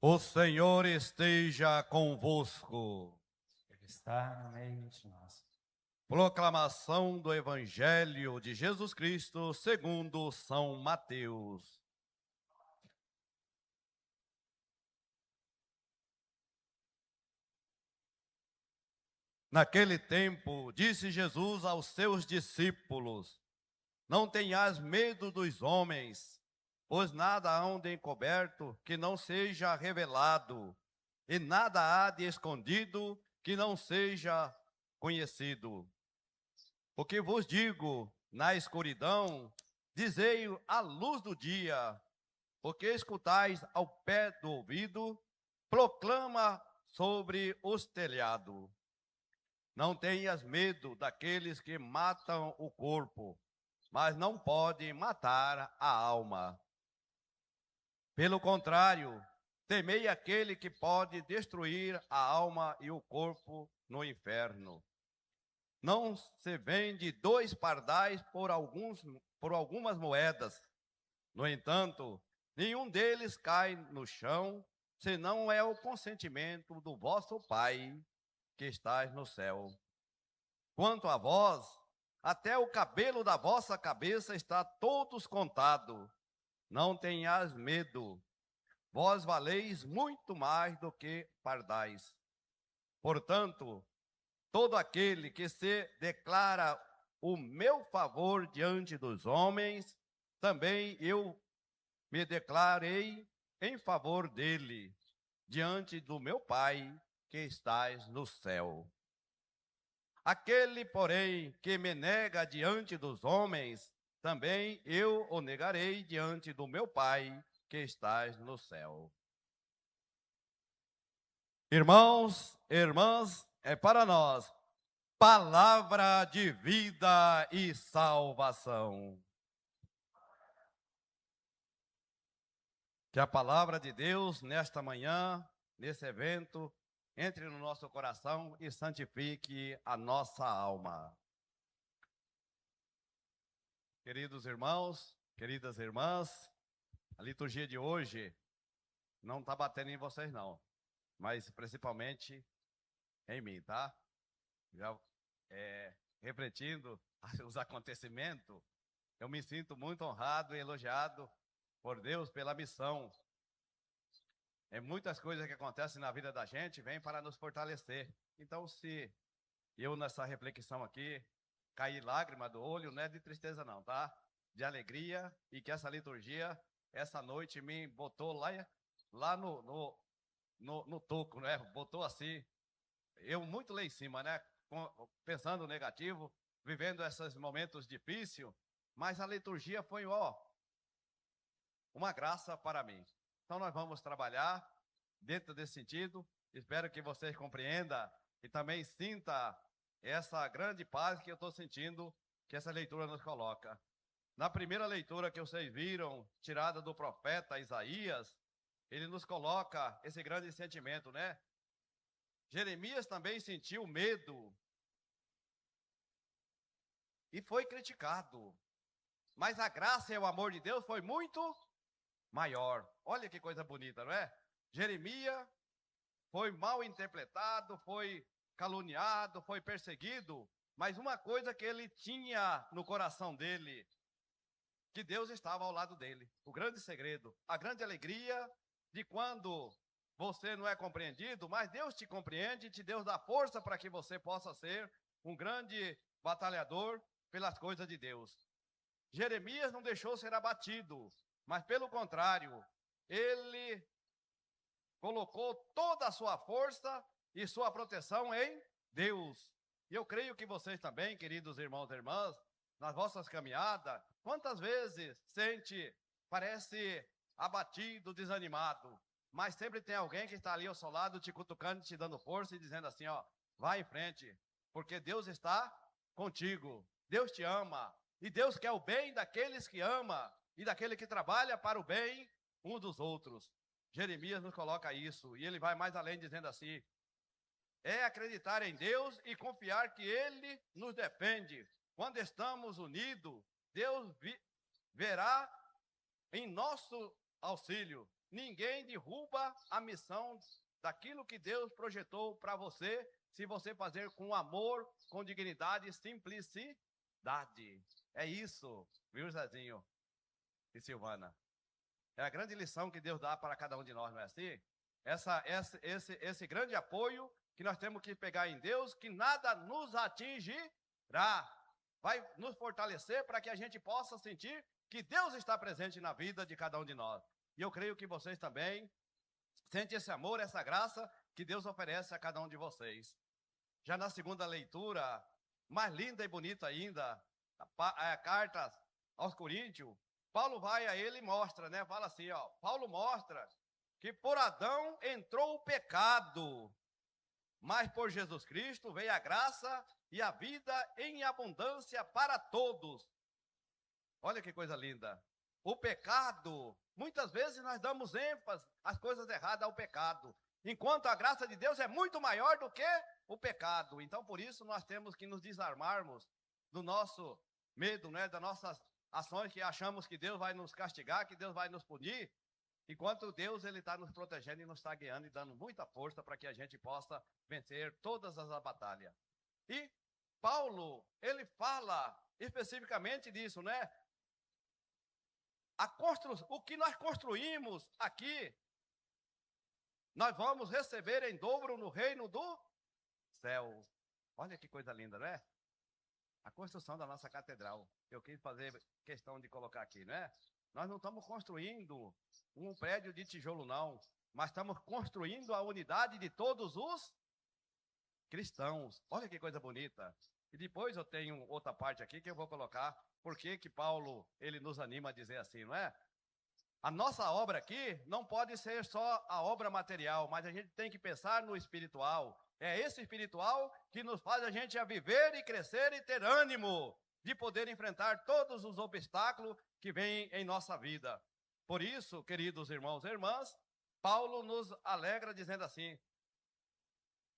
O Senhor esteja convosco. Ele está no meio de nós. Proclamação do Evangelho de Jesus Cristo segundo São Mateus. Naquele tempo, disse Jesus aos seus discípulos: Não tenhas medo dos homens, pois nada hão de encoberto que não seja revelado, e nada há de escondido que não seja conhecido. O que vos digo na escuridão, dizei-o à luz do dia. O que escutais ao pé do ouvido, proclama sobre os telhados. Não tenhas medo daqueles que matam o corpo, mas não podem matar a alma. Pelo contrário, temei aquele que pode destruir a alma e o corpo no inferno. Não se vende 2 pardais por algumas moedas. No entanto, nenhum deles cai no chão, senão é o consentimento do vosso Pai que estás no céu. Quanto a vós, até o cabelo da vossa cabeça está todos contado. Não tenhas medo, vós valeis muito mais do que pardais. Portanto, todo aquele que se declara o meu favor diante dos homens, também eu me declarei em favor dele, diante do meu Pai que estás no céu. Aquele, porém, que me nega diante dos homens, também eu o negarei diante do meu Pai que estás no céu. Irmãos, irmãs, é para nós palavra de vida e salvação. Que a palavra de Deus, nesta manhã, nesse evento, entre no nosso coração e santifique a nossa alma. Queridos irmãos, queridas irmãs, a liturgia de hoje não está batendo em vocês não, mas principalmente em mim, tá? Já refletindo os acontecimentos, eu me sinto muito honrado e elogiado por Deus pela missão. Muitas coisas que acontecem na vida da gente vêm para nos fortalecer. Então, se eu nessa reflexão aqui cair lágrima do olho, não é de tristeza não, tá? De alegria, e que essa liturgia, essa noite me botou lá no toco, né? Botou assim, eu muito lá em cima, né? Pensando negativo, vivendo esses momentos difíceis, mas a liturgia foi, uma graça para mim. Então nós vamos trabalhar dentro desse sentido. Espero que vocês compreendam e também sinta essa grande paz que eu estou sentindo, que essa leitura nos coloca. Na primeira leitura que vocês viram, tirada do profeta Isaías, ele nos coloca esse grande sentimento, né? Jeremias também sentiu medo e foi criticado, mas a graça e o amor de Deus foi muito maior. Olha que coisa bonita, não é? Jeremias foi mal interpretado, foi caluniado, foi perseguido, mas uma coisa que ele tinha no coração dele, que Deus estava ao lado dele. O grande segredo, a grande alegria de quando você não é compreendido, mas Deus te compreende e te deu da força para que você possa ser um grande batalhador pelas coisas de Deus. Jeremias não deixou ser abatido, mas pelo contrário, ele colocou toda a sua força e sua proteção em Deus. E eu creio que vocês também, queridos irmãos e irmãs, nas vossas caminhadas, quantas vezes parece abatido, desanimado, mas sempre tem alguém que está ali ao seu lado, te cutucando, te dando força e dizendo assim, vai em frente, porque Deus está contigo, Deus te ama, e Deus quer o bem daqueles que ama e daquele que trabalha para o bem um dos outros. Jeremias nos coloca isso, e ele vai mais além dizendo assim, é acreditar em Deus e confiar que Ele nos defende. Quando estamos unidos, Deus verá em nosso auxílio. Ninguém derruba a missão daquilo que Deus projetou para você, se você fazer com amor, com dignidade e simplicidade. É isso, viu, Zezinho e Silvana? É a grande lição que Deus dá para cada um de nós, não é assim? Esse grande apoio que nós temos que pegar em Deus, que nada nos atingirá. Vai nos fortalecer para que a gente possa sentir que Deus está presente na vida de cada um de nós. E eu creio que vocês também sentem esse amor, essa graça que Deus oferece a cada um de vocês. Já na segunda leitura, mais linda e bonita ainda, a carta aos Coríntios, Paulo vai a ele e mostra, né? Fala assim, ó, Paulo mostra que por Adão entrou o pecado, mas por Jesus Cristo veio a graça e a vida em abundância para todos. Olha que coisa linda. O pecado, muitas vezes nós damos ênfase às coisas erradas ao pecado, enquanto a graça de Deus é muito maior do que o pecado. Então, por isso, nós temos que nos desarmarmos do nosso medo, né, das nossas ações que achamos que Deus vai nos castigar, que Deus vai nos punir, enquanto Deus ele está nos protegendo e nos está guiando e dando muita força para que a gente possa vencer todas as batalhas. E Paulo, ele fala especificamente disso, né? O que nós construímos aqui, nós vamos receber em dobro no reino do céu. Olha que coisa linda, não é? A construção da nossa catedral. Eu quis fazer questão de colocar aqui, não é? Nós não estamos construindo um prédio de tijolo, não, mas estamos construindo a unidade de todos os cristãos. Olha que coisa bonita. E depois eu tenho outra parte aqui que eu vou colocar, porque que Paulo, ele nos anima a dizer assim, não é? A nossa obra aqui não pode ser só a obra material, mas a gente tem que pensar no espiritual. É esse espiritual que nos faz a gente a viver e crescer e ter ânimo de poder enfrentar todos os obstáculos que vêm em nossa vida. Por isso, queridos irmãos e irmãs, Paulo nos alegra dizendo assim,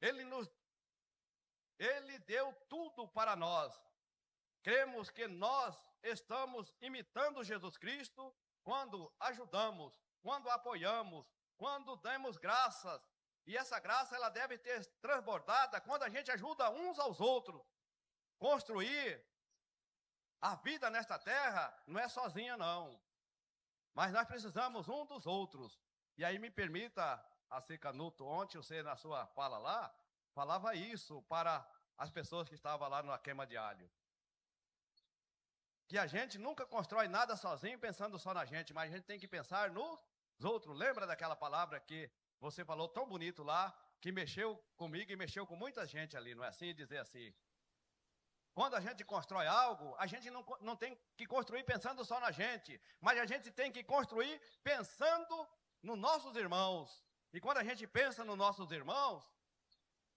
ele deu tudo para nós. Cremos que nós estamos imitando Jesus Cristo quando ajudamos, quando apoiamos, quando damos graças. E essa graça ela deve ter transbordada quando a gente ajuda uns aos outros. Construir a vida nesta terra não é sozinha, não. Mas nós precisamos um dos outros. E aí me permita, assim, Canuto, ontem você na sua fala lá, falava isso para as pessoas que estavam lá na queima de alho. Que a gente nunca constrói nada sozinho pensando só na gente, mas a gente tem que pensar nos outros. Lembra daquela palavra que você falou tão bonito lá, que mexeu comigo e mexeu com muita gente ali, não é assim? Dizer assim, quando a gente constrói algo, a gente não tem que construir pensando só na gente, mas a gente tem que construir pensando nos nossos irmãos. E quando a gente pensa nos nossos irmãos,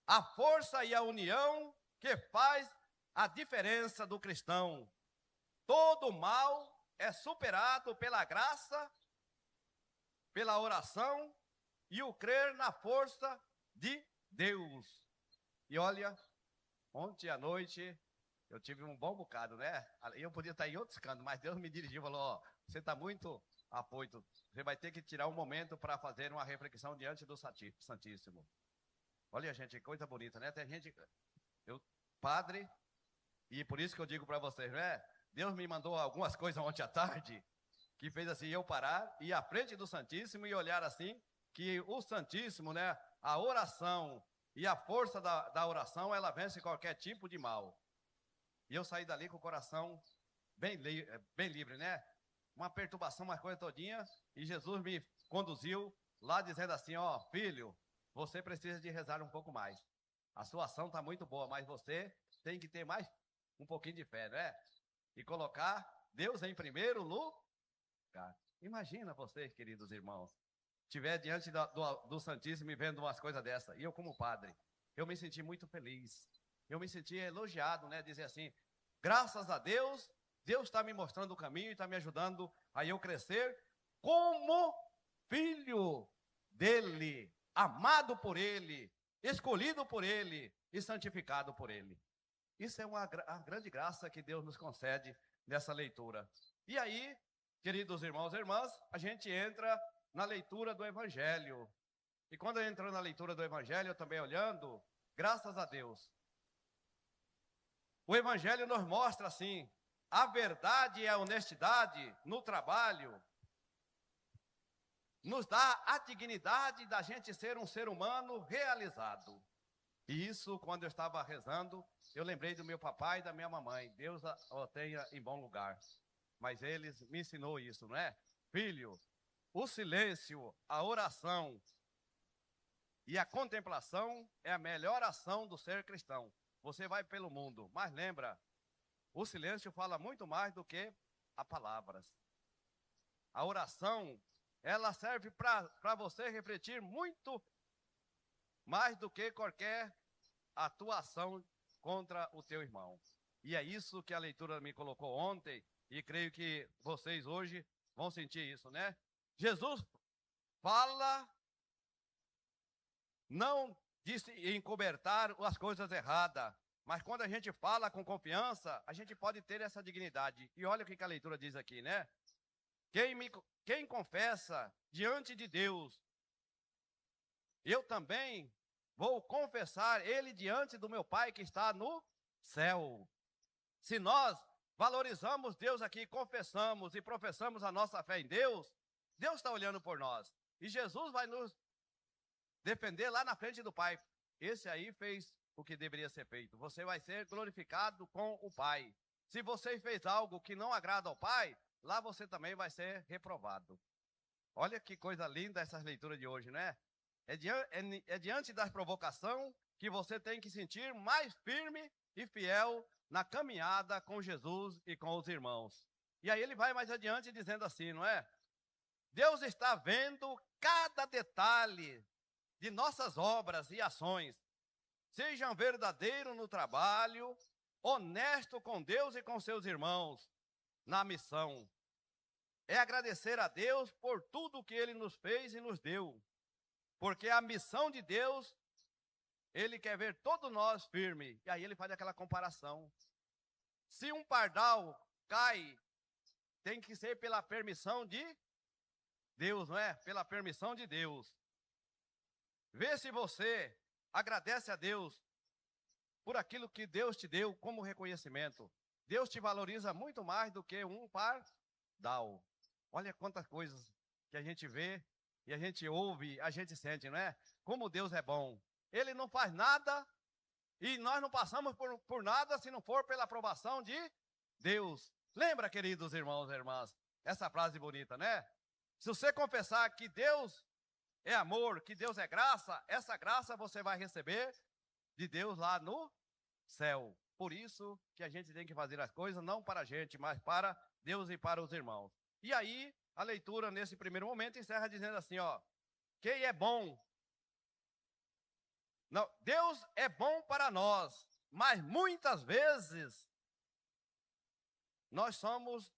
a força e a união que faz a diferença do cristão. Todo mal é superado pela graça, pela oração e o crer na força de Deus. E olha, ontem à noite eu tive um bom bocado, né? Eu podia estar em outros cantos, mas Deus me dirigiu e falou, ó, você está muito afoito, você vai ter que tirar um momento para fazer uma reflexão diante do Santíssimo. Olha, gente, que coisa bonita, né? Tem gente, padre, e por isso que eu digo para vocês, né? Deus me mandou algumas coisas ontem à tarde, que fez assim, eu parar, ir à frente do Santíssimo e olhar assim, que o Santíssimo, né, a oração e a força da oração, ela vence qualquer tipo de mal. E eu saí dali com o coração bem livre, né? Uma perturbação, uma coisa todinha, e Jesus me conduziu lá dizendo assim, ó, filho, você precisa de rezar um pouco mais. A sua ação está muito boa, mas você tem que ter mais um pouquinho de fé, né? E colocar Deus em primeiro lugar. Imagina vocês, queridos irmãos, estiver diante do Santíssimo e vendo umas coisas dessas. E eu, como padre, eu me senti muito feliz. Eu me senti elogiado, né? Dizer assim, graças a Deus, Deus está me mostrando o caminho e está me ajudando a eu crescer como filho dele, amado por ele, escolhido por ele e santificado por ele. Isso é uma grande graça que Deus nos concede nessa leitura. E aí, queridos irmãos e irmãs, a gente entra na leitura do Evangelho. E quando entra na leitura do Evangelho, eu também olhando, graças a Deus, o Evangelho nos mostra assim, a verdade e a honestidade no trabalho, nos dá a dignidade da gente ser um ser humano realizado. E isso, quando eu estava rezando, eu lembrei do meu papai e da minha mamãe. Deus o tenha em bom lugar. Mas eles me ensinou isso, não é? Filho, o silêncio, a oração e a contemplação é a melhor ação do ser cristão. Você vai pelo mundo, mas lembra, o silêncio fala muito mais do que as palavras. A oração, ela serve para você refletir muito mais do que qualquer atuação contra o teu irmão. E é isso que a leitura me colocou ontem, e creio que vocês hoje vão sentir isso, né? Jesus fala, não disse encobertar as coisas erradas, mas quando a gente fala com confiança, a gente pode ter essa dignidade. E olha o que a leitura diz aqui, né? Quem confessa diante de Deus, eu também vou confessar ele diante do meu Pai que está no céu. Se nós valorizamos Deus aqui, confessamos e professamos a nossa fé em Deus, Deus está olhando por nós. E Jesus vai nos defender lá na frente do Pai. Esse aí fez o que deveria ser feito. Você vai ser glorificado com o Pai. Se você fez algo que não agrada ao Pai, lá você também vai ser reprovado. Olha que coisa linda essa leitura de hoje, né? É diante da provocação que você tem que sentir mais firme e fiel na caminhada com Jesus e com os irmãos. E aí ele vai mais adiante dizendo assim, não é? Deus está vendo cada detalhe de nossas obras e ações. Sejam verdadeiros no trabalho, honesto com Deus e com seus irmãos na missão. É agradecer a Deus por tudo que Ele nos fez e nos deu. Porque a missão de Deus, Ele quer ver todos nós firmes. E aí ele faz aquela comparação. Se um pardal cai, tem que ser pela permissão de Deus, não é? Pela permissão de Deus. Vê se você agradece a Deus por aquilo que Deus te deu como reconhecimento. Deus te valoriza muito mais do que um pardal. Olha quantas coisas que a gente vê e a gente ouve, a gente sente, não é? Como Deus é bom. Ele não faz nada e nós não passamos por nada se não for pela aprovação de Deus. Lembra, queridos irmãos e irmãs, essa frase bonita, né? Se você confessar que Deus é amor, que Deus é graça, essa graça você vai receber de Deus lá no céu. Por isso que a gente tem que fazer as coisas não para a gente, mas para Deus e para os irmãos. E aí, a leitura nesse primeiro momento encerra dizendo assim, ó, quem é bom? Não, Deus é bom para nós, mas muitas vezes nós somos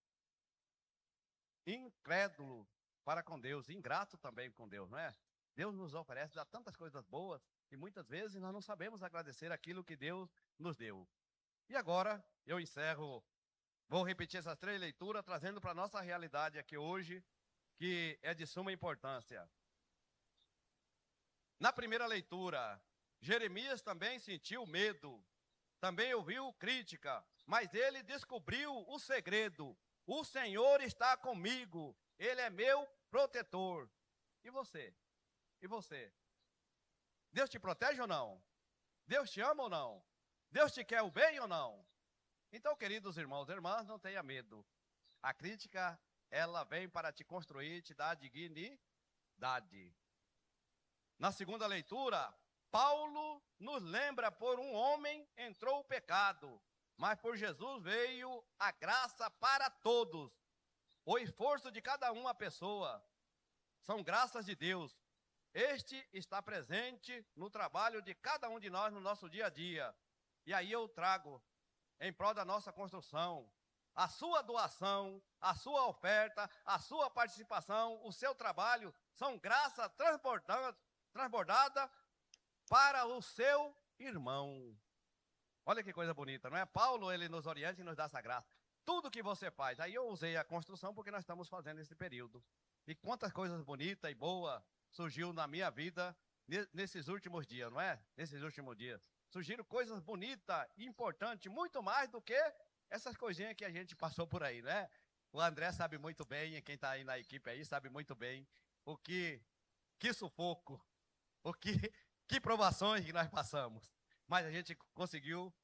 incrédulos para com Deus, ingrato também com Deus, não é? Deus nos oferece, dá tantas coisas boas, e muitas vezes nós não sabemos agradecer aquilo que Deus nos deu. E agora, eu encerro, vou repetir essas 3 leituras, trazendo para a nossa realidade aqui hoje, que é de suma importância. Na primeira leitura, Jeremias também sentiu medo, também ouviu crítica, mas ele descobriu o segredo. O Senhor está comigo, Ele é meu protetor. E você? E você? Deus te protege ou não? Deus te ama ou não? Deus te quer o bem ou não? Então, queridos irmãos e irmãs, não tenha medo. A crítica, ela vem para te construir, te dar dignidade. Na segunda leitura, Paulo nos lembra, por um homem entrou o pecado, mas por Jesus veio a graça para todos. O esforço de cada uma pessoa são graças de Deus. Este está presente no trabalho de cada um de nós no nosso dia a dia. E aí eu trago, em prol da nossa construção, a sua doação, a sua oferta, a sua participação, o seu trabalho, são graça transbordada para o seu irmão. Olha que coisa bonita, não é? Paulo, ele nos orienta e nos dá essa graça. tudo que você faz. Aí eu usei a construção porque nós estamos fazendo esse período. E quantas coisas bonitas e boas surgiu na minha vida nesses últimos dias, não é? Nesses últimos dias. Surgiram coisas bonitas e importantes, muito mais do que essas coisinhas que a gente passou por aí, né? O André sabe muito bem, e quem está aí na equipe aí sabe muito bem o que sufoco, o que provações que nós passamos. Mas a gente conseguiu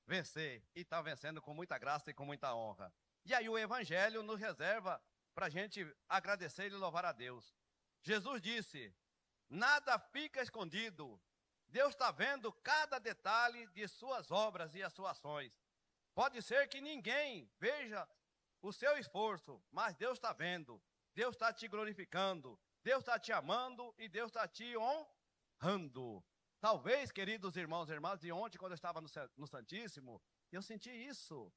vencer e está vencendo com muita graça e com muita honra. E aí o Evangelho nos reserva para a gente agradecer e louvar a Deus. Jesus disse: nada fica escondido. Deus está vendo cada detalhe de suas obras e as suas ações. Pode ser que ninguém veja o seu esforço, mas Deus está vendo. Deus está te glorificando. Deus está te amando e Deus está te honrando. Talvez, queridos irmãos e irmãs, de ontem, quando eu estava no Santíssimo, eu senti isso.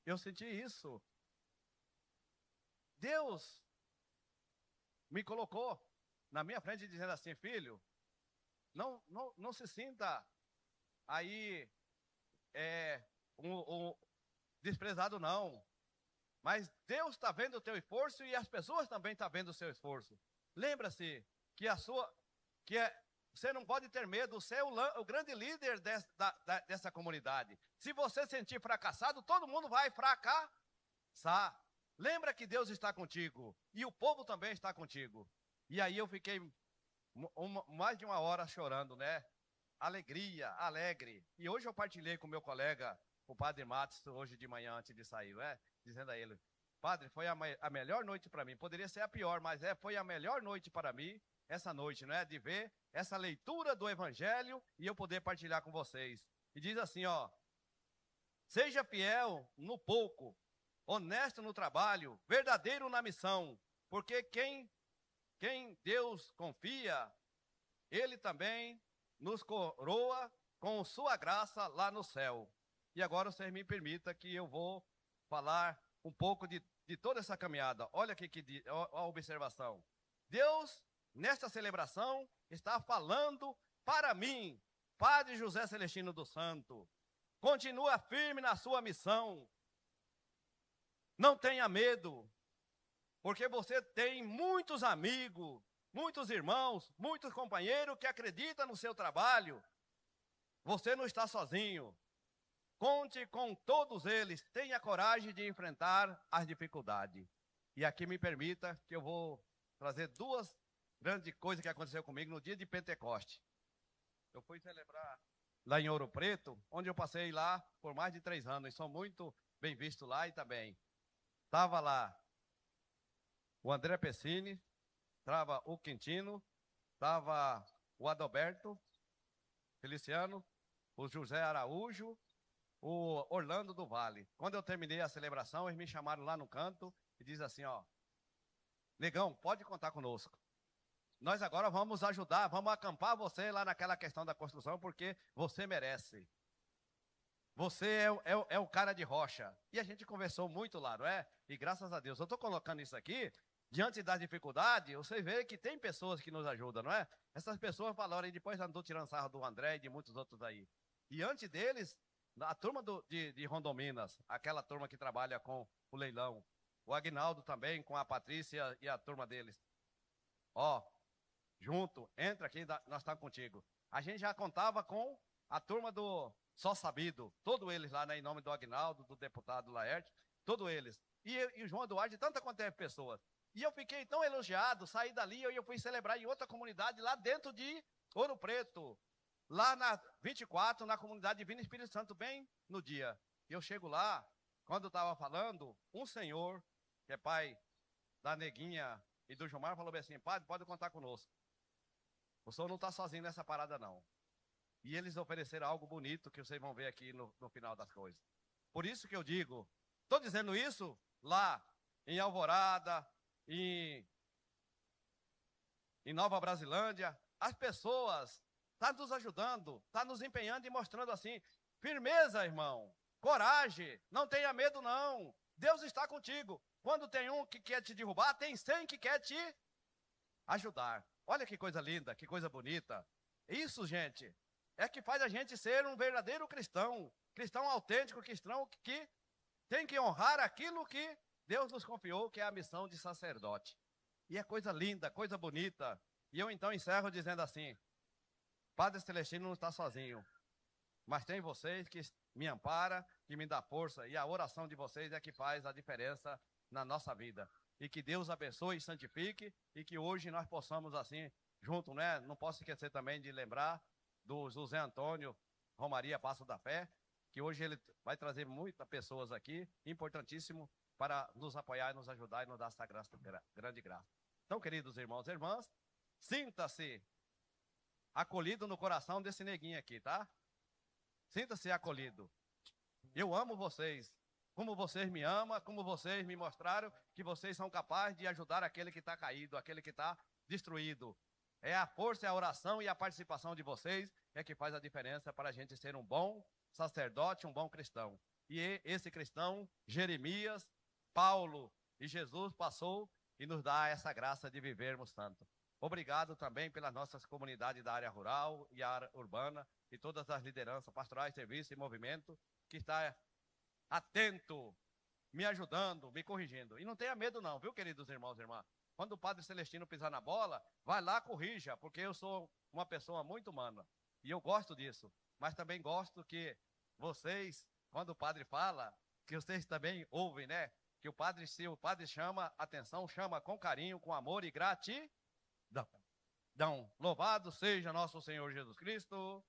Eu senti isso. Deus me colocou na minha frente dizendo assim: filho, não se sinta aí desprezado, não. Mas Deus está vendo o teu esforço e as pessoas também estão vendo o seu esforço. Lembra-se que você não pode ter medo, você é o grande líder dessa comunidade. Se você sentir fracassado, todo mundo vai fracassar. Lembra que Deus está contigo e o povo também está contigo. E aí eu fiquei mais de uma hora chorando, né? Alegre. E hoje eu partilhei com meu colega, o padre Matos, hoje de manhã, antes de sair, né? Dizendo a ele: padre, foi a melhor noite para mim. Poderia ser a pior, mas foi a melhor noite para mim, essa noite, né? De ver essa leitura do Evangelho e eu poder partilhar com vocês. E diz assim, ó: seja fiel no pouco, honesto no trabalho, verdadeiro na missão, porque quem Deus confia, Ele também nos coroa com sua graça lá no céu. E agora vocês me permitam que eu vou falar um pouco de toda essa caminhada. Olha aqui a observação. Deus, nesta celebração, está falando para mim, Padre José Celestino dos Santos. Continua firme na sua missão. Não tenha medo, porque você tem muitos amigos, muitos irmãos, muitos companheiros que acreditam no seu trabalho. Você não está sozinho. Conte com todos eles, tenha coragem de enfrentar as dificuldades. E aqui me permita que eu vou trazer duas grandes coisas que aconteceram comigo no dia de Pentecoste. Eu fui celebrar lá em Ouro Preto, onde eu passei lá por mais de 3 anos, e sou muito bem visto lá e também. Estava lá o André Pessini, estava o Quintino, estava o Adalberto Feliciano, o José Araújo, o Orlando do Vale. Quando eu terminei a celebração, eles me chamaram lá no canto e diz assim, ó: negão, pode contar conosco. Nós agora vamos ajudar, vamos acampar você lá naquela questão da construção, porque você merece. Você é o cara de rocha. E a gente conversou muito lá, não é? E graças a Deus, eu estou colocando isso aqui, diante das dificuldades, você vê que tem pessoas que nos ajudam, não é? Essas pessoas falaram, e depois andou tirando sarro do André e de muitos outros aí. E antes deles, a turma de Rondominas, aquela turma que trabalha com o leilão, o Aguinaldo também, com a Patrícia e a turma deles. Ó, junto, entra aqui, nós estamos contigo. A gente já contava com a turma do Só Sabido, todos eles lá, né, em nome do Aguinaldo, do deputado Laerte, todos eles. E o João Eduardo, tanta quantidade de pessoas. E eu fiquei tão elogiado, saí dali e eu fui celebrar em outra comunidade lá dentro de Ouro Preto, lá na 24, na comunidade Divino Espírito Santo, bem no dia. E eu chego lá, quando eu estava falando, um senhor, que é pai da Neguinha e do Gilmar, falou bem assim: padre, pode contar conosco. O senhor não está sozinho nessa parada, não. E eles ofereceram algo bonito que vocês vão ver aqui no final das coisas. Por isso que eu digo, estou dizendo isso lá em Alvorada, em Nova Brasilândia, as pessoas estão nos ajudando, estão nos empenhando e mostrando assim, firmeza, irmão, coragem, não tenha medo não, Deus está contigo. Quando tem um que quer te derrubar, tem 100 que quer te ajudar. Olha que coisa linda, que coisa bonita. Isso, gente, é que faz a gente ser um verdadeiro cristão. Cristão autêntico, cristão que tem que honrar aquilo que Deus nos confiou, que é a missão de sacerdote. E é coisa linda, coisa bonita. E eu então encerro dizendo assim: Padre Celestino não está sozinho, mas tem vocês que me ampara, que me dá força, e a oração de vocês é que faz a diferença na nossa vida. E que Deus abençoe e santifique, e que hoje nós possamos assim, junto, né? Não posso esquecer também de lembrar do José Antônio Romaria Passo da Fé, que hoje ele vai trazer muitas pessoas aqui, importantíssimo, para nos apoiar, nos ajudar e nos dar essa graça, grande graça. Então, queridos irmãos e irmãs, sinta-se acolhido no coração desse neguinho aqui, tá? Sinta-se acolhido. Eu amo vocês, como vocês me amam, como vocês me mostraram que vocês são capazes de ajudar aquele que está caído, aquele que está destruído. É a força, a oração e a participação de vocês é que faz a diferença para a gente ser um bom sacerdote, um bom cristão. E esse cristão, Jeremias, Paulo e Jesus passou e nos dá essa graça de vivermos tanto. Obrigado também pelas nossas comunidades da área rural e área urbana e todas as lideranças pastorais, serviço e movimento que está atento, me ajudando, me corrigindo. E não tenha medo não, viu, queridos irmãos e irmãs? Quando o Padre Celestino pisar na bola, vai lá, corrija, porque eu sou uma pessoa muito humana. E eu gosto disso. Mas também gosto que vocês, quando o padre fala, que vocês também ouvem, né? Que o padre, se o padre chama atenção, chama com carinho, com amor e gratidão. Louvado seja nosso Senhor Jesus Cristo.